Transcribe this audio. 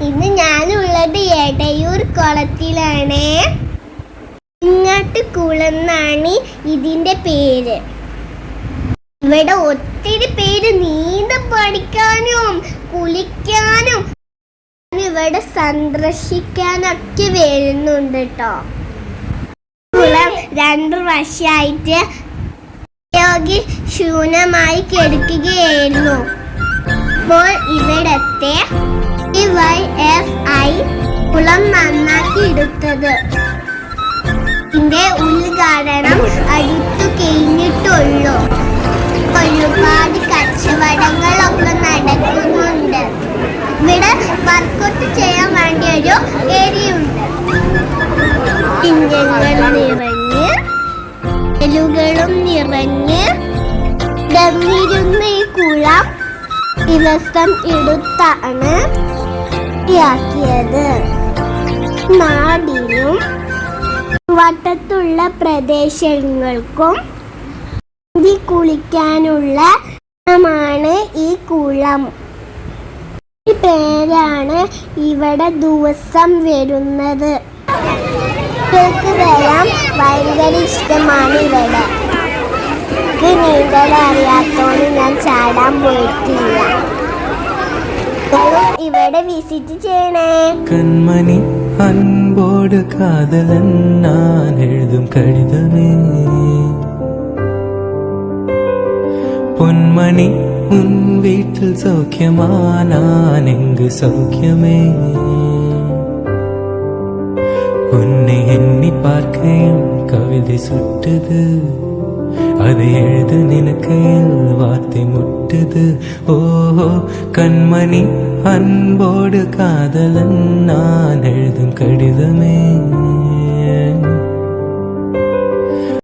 ഇന്ന് ഞാനുള്ളത് എടയൂർ കുളത്തിലാണ്. ഇങ്ങോട്ട് കുളന്നാണ് ഇതിന്റെ പേര്. ഇവിടെ ഒത്തിരി പേര് നീന്തം പഠിക്കാനും കുളിക്കാനും ഇവിടെ സന്ദർശിക്കാനൊക്കെ വരുന്നുണ്ട് കേട്ടോ. കുളം 2 വർഷമായിട്ട് ശൂന്യമായി കിടക്കുകയായിരുന്നു. ഇപ്പോൾ ഇവിടത്തെ YFI കുളം നന്നാക്കി എടുത്തത്. ഇതിന്റെ ഉദ്ഘാടനം അടുത്തു കഴിഞ്ഞിട്ടുള്ളൂ. ഒരുപാട് കച്ചവടങ്ങളൊക്കെ നടക്കുന്നുണ്ട്. ഇവിടെ വർക്കൗട്ട് ചെയ്യാൻ വേണ്ടി ഒരു ഏരിയയുണ്ട്. ഇഞ്ചങ്ങൾ നിറഞ്ഞ് എലുകളും നിറഞ്ഞ് ഡങ്ങിരുന്ന ഈ കുളം ദിവസം എടുത്താണ് ാക്കിയത്. നാടിനും വട്ടത്തുള്ള പ്രദേശങ്ങൾക്കും കുളിക്കാനുള്ള ാണ് ഈ കുളം. ഈ പേരാണ് ഇവിടെ ദിവസം വരുന്നത്. വരാൻ ഭയങ്കര ഇഷ്ടമാണ് ഇവിടെ. നീന്തൽ അറിയാത്തോണ്ട് ഞാൻ ചാടാൻ പോയിട്ടില്ല. ഇവിടെ വിസിറ്റ് ചെയ്യണേ. കൺമണി അൻപോട് കാതലൻ ഞാൻ എഴുതും കടിതമേ. പൊന്മണി ഉൻ വീട്ടിൽ സൗഖ്യമാ ഞാൻ എങ്ക് സൗഖ്യമേ. உன்னை எண்ணி பார்க்கையும் கவிதை சுட்டுது. அதை எழுத நினைக்கையில் வார்த்தை முட்டுது. ஓஹோ கண்மணி அன்போடு காதலன் நான் எழுதும் கடிதமே.